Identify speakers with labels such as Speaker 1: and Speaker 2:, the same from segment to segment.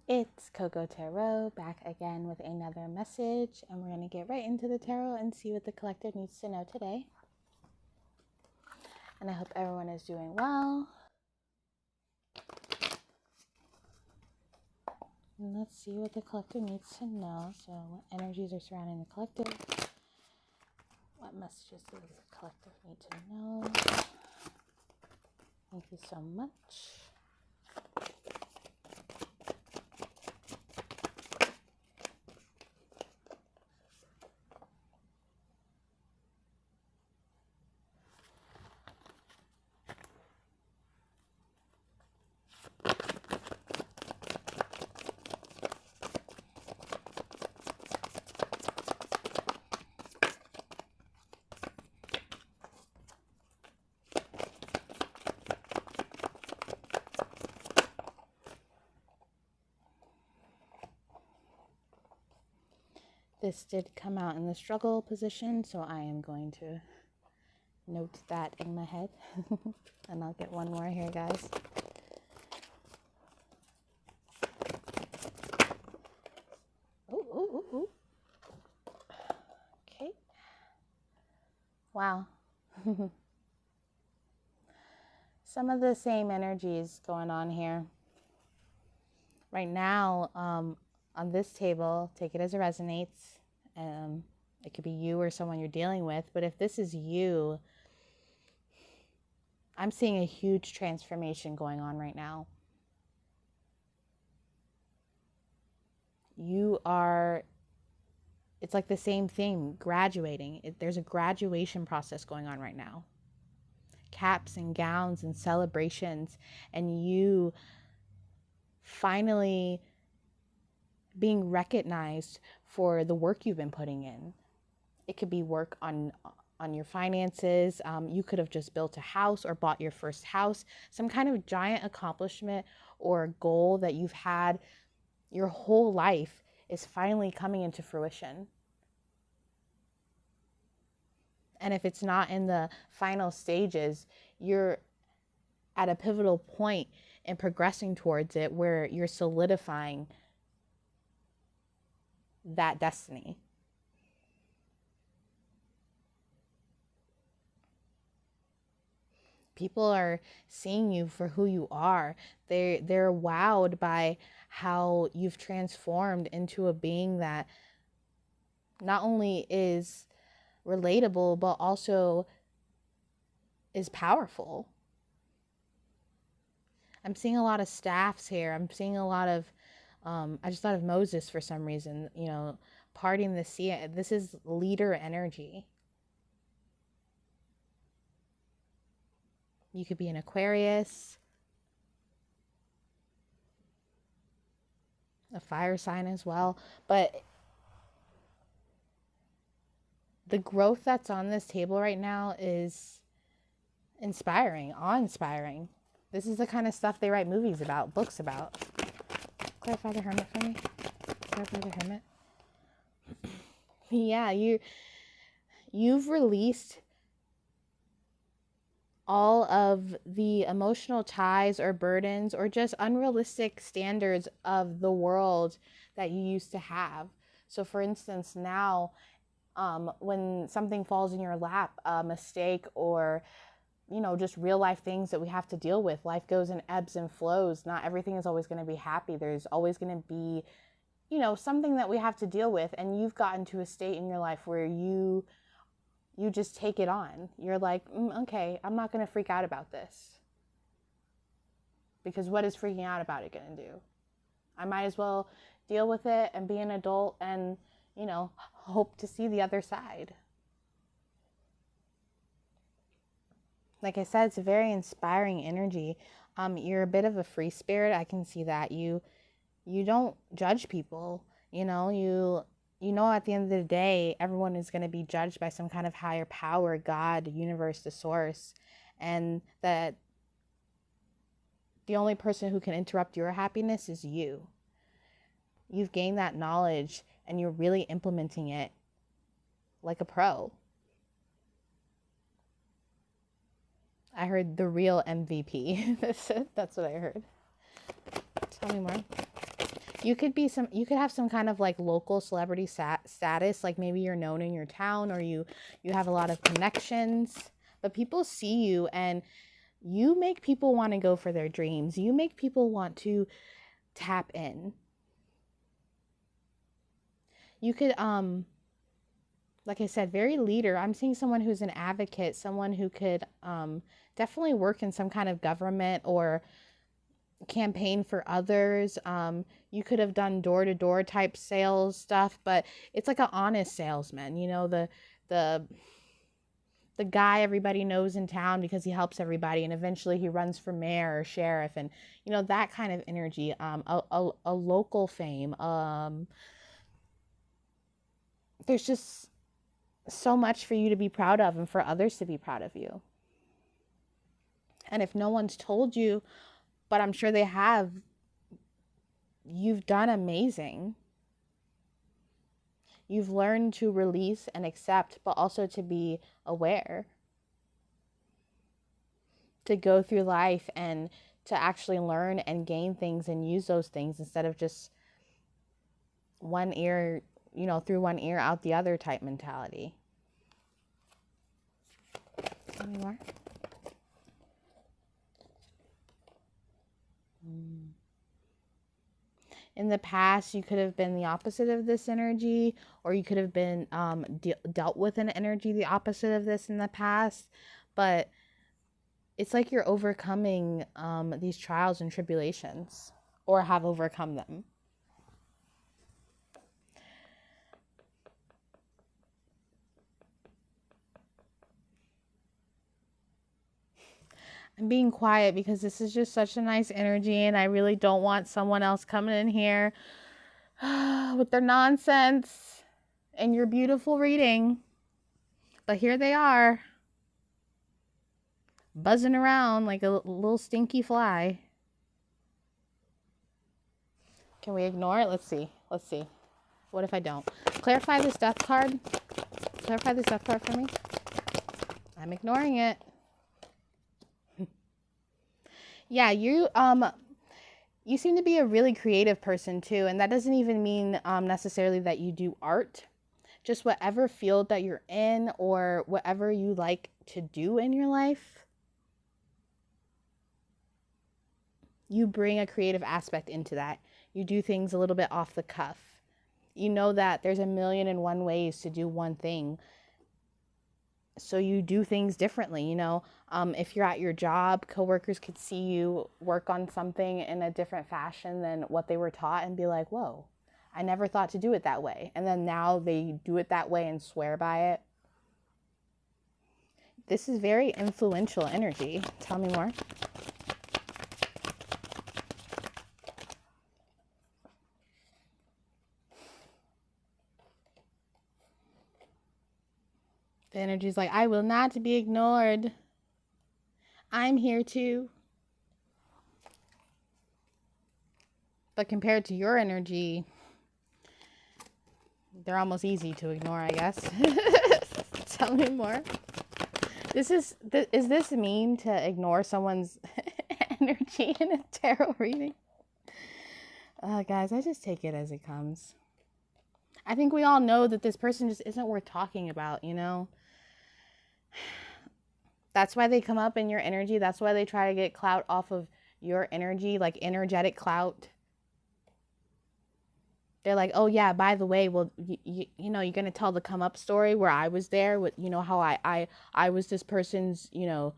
Speaker 1: It's Coco Tarot back again with another message, and we're going to get right into the tarot and see what the collective needs to know today. And I hope everyone is doing well. And let's see what the collective needs to know. So what energies are surrounding the collective? What messages does the collective need to know? Thank you so much. This did come out in the struggle position, so I am going to note that in my head. And I'll get one more here, guys. Ooh. Okay. Wow. Some of the same energies going on here. Right now, on this table, take it as it resonates. It could be you or someone you're dealing with, but if this is you, I'm seeing a huge transformation going on right now. It's like the same thing, graduating. There's a graduation process going on right now. Caps and gowns and celebrations, and you finally being recognized for the work you've been putting in. It could be work on your finances. You could have just built a house or bought your first house. Some kind of giant accomplishment or goal that you've had your whole life is finally coming into fruition. And if it's not in the final stages, you're at a pivotal point in progressing towards it where you're solidifying that destiny. People are seeing you for who you are. They're wowed by how you've transformed into a being that not only is relatable, but also is powerful. I'm seeing a lot of staffs here. I'm seeing a lot of, I just thought of Moses for some reason, parting the sea. This is leader energy. You could be an Aquarius, a fire sign as well. But the growth that's on this table right now is inspiring, awe-inspiring. This is the kind of stuff they write movies about, books about. Clarify the Hermit for me. Clarify the Hermit. Yeah, you've released all of the emotional ties or burdens or just unrealistic standards of the world that you used to have. So for instance, now when something falls in your lap, a mistake or just real life things that we have to deal with, life goes in ebbs and flows. Not everything is always going to be happy. There's always going to be something that we have to deal with, and you've gotten to a state in your life where you just take it on. You're like, okay, I'm not going to freak out about this. Because what is freaking out about it going to do? I might as well deal with it and be an adult and, hope to see the other side. Like I said, it's a very inspiring energy. You're a bit of a free spirit. I can see that. You don't judge people. At the end of the day, everyone is going to be judged by some kind of higher power, God, the universe, the source. And that the only person who can interrupt your happiness is you. You've gained that knowledge and you're really implementing it like a pro. I heard the real MVP. That's what I heard. Tell me more. You could have some kind of like local celebrity status, like maybe you're known in your town, or you have a lot of connections, but people see you and you make people want to go for their dreams. You make people want to tap in. You could, like I said, very leader. I'm seeing someone who's an advocate, someone who could definitely work in some kind of government or campaign for others. You could have done door-to-door type sales stuff, but it's like an honest salesman. You know, the guy everybody knows in town because he helps everybody, and eventually he runs for mayor or sheriff, and you know, that kind of energy. A local fame. There's just so much for you to be proud of and for others to be proud of you. And if no one's told you, but I'm sure they have, you've done amazing. You've learned to release and accept, but also to be aware. To go through life and to actually learn and gain things and use those things instead of just one ear, you know, through one ear, out the other type mentality. Any more? In the past, you could have been the opposite of this energy, or you could have been dealt with an energy the opposite of this in the past. But it's like you're overcoming these trials and tribulations, or have overcome them. I'm being quiet because this is just such a nice energy, and I really don't want someone else coming in here with their nonsense and your beautiful reading. But here they are, buzzing around like a little stinky fly. Can we ignore it? Let's see. What if I don't? Clarify this death card. Clarify this death card for me. I'm ignoring it. Yeah, you seem to be a really creative person too, and that doesn't even mean necessarily that you do art. Just whatever field that you're in, or whatever you like to do in your life, you bring a creative aspect into that. You do things a little bit off the cuff. You know that there's 1,000,001 ways to do one thing. So you do things differently, you know. If you're at your job, coworkers could see you work on something in a different fashion than what they were taught and be like, whoa, I never thought to do it that way. And then now they do it that way and swear by it. This is very influential energy. Tell me more. The energy is like, I will not be ignored. I'm here too. But compared to your energy, they're almost easy to ignore, I guess. Tell me more. Is this mean to ignore someone's energy in a tarot reading? Guys, I just take it as it comes. I think we all know that this person just isn't worth talking about, you know? That's why they come up in your energy. That's why they try to get clout off of your energy, like energetic clout. They're like, oh yeah, by the way, well, you know, you're going to tell the come up story where I was there with, you know, how I was this person's, you know,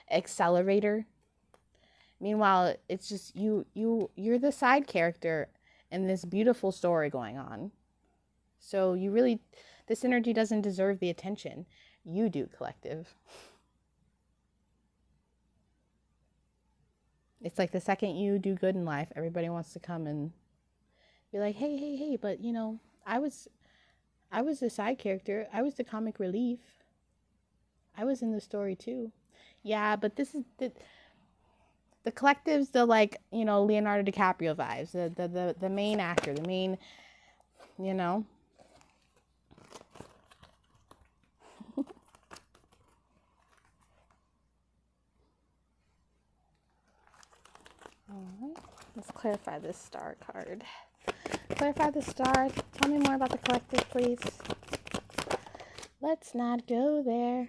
Speaker 1: accelerator. Meanwhile, it's just you're the side character in this beautiful story going on. So this energy doesn't deserve the attention. You do, collective. It's like the second you do good in life, everybody wants to come and be like, hey, but you know, I was the side character. I was the comic relief. I was in the story too. Yeah, but this is the collective's the, like, you know, Leonardo DiCaprio vibes. The main actor, the main, you know. All right. Let's clarify this star card. Clarify the star. Tell me more about the collective, please. Let's not go there.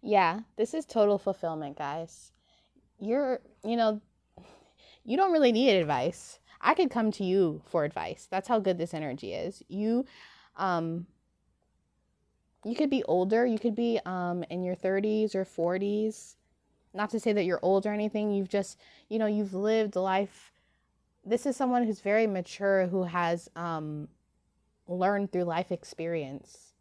Speaker 1: Yeah, this is total fulfillment, guys. You don't really need advice. I could come to you for advice. That's how good this energy is. You could be older. You could be in your 30s or 40s. Not to say that you're old or anything. You've just, you've lived life. This is someone who's very mature, who has learned through life experience,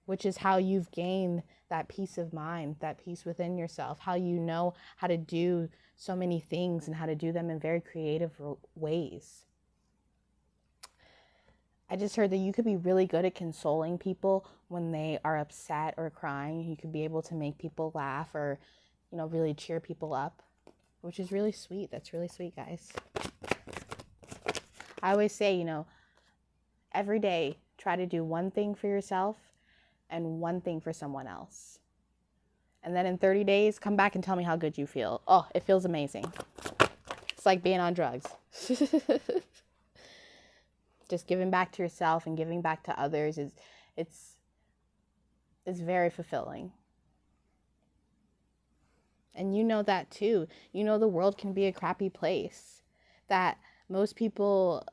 Speaker 1: which is how you've gained that peace of mind, that peace within yourself, how you know how to do so many things and how to do them in very creative ways. I just heard that you could be really good at consoling people when they are upset or crying. You could be able to make people laugh or, really cheer people up, which is really sweet. That's really sweet, guys. I always say, every day, try to do one thing for yourself and one thing for someone else. And then in 30 days, come back and tell me how good you feel. Oh, it feels amazing. It's like being on drugs. Just giving back to yourself and giving back to others it's very fulfilling. And you know that too. The world can be a crappy place. That most people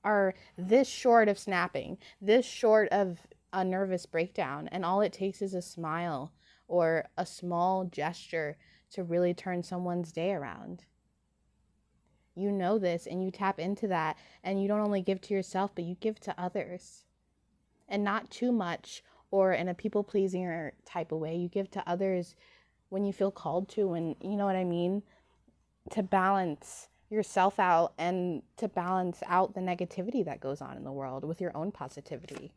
Speaker 1: are this short of snapping, this short of a nervous breakdown, and all it takes is a smile or a small gesture to really turn someone's day around. You know this, and you tap into that, and you don't only give to yourself, but you give to others. And not too much or in a people-pleasing type of way. You give to others when you feel called to, and you know what I mean? To balance yourself out and to balance out the negativity that goes on in the world with your own positivity.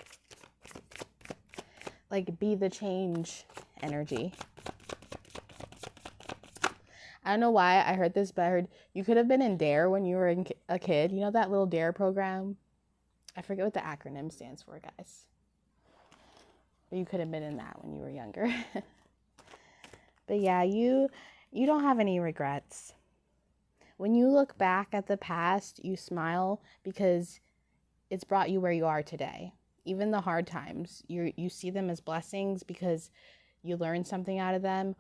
Speaker 1: Like, be the change energy. I don't know why I heard this, but I heard you could have been in DARE when you were a kid. You know that little DARE program? I forget what the acronym stands for, guys. But you could have been in that when you were younger. But yeah, you don't have any regrets. When you look back at the past, you smile because it's brought you where you are today. Even the hard times, you see them as blessings because you learned something out of them,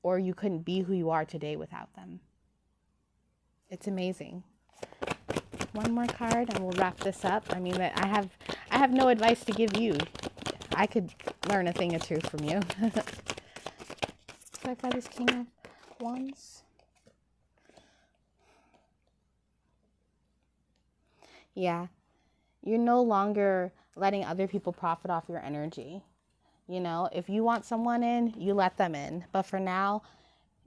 Speaker 1: or you couldn't be who you are today without them. It's amazing. One more card and we'll wrap this up. I mean, I have no advice to give you. I could learn a thing or two from you. Clarify this King of Wands. Yeah. You're no longer letting other people profit off your energy. If you want someone in, you let them in. But for now,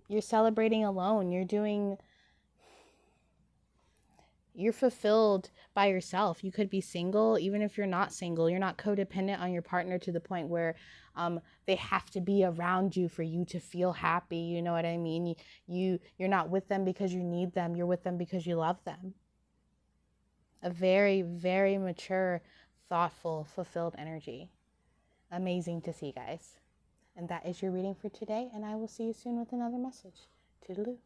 Speaker 1: you're celebrating alone. You're fulfilled by yourself. You could be single. Even if you're not single, you're not codependent on your partner to the point where they have to be around you for you to feel happy. You know what I mean? You're not with them because you need them. You're with them because you love them. A very, very mature, thoughtful, fulfilled energy. Amazing to see, guys. And that is your reading for today, and I will see you soon with another message. Toodaloo.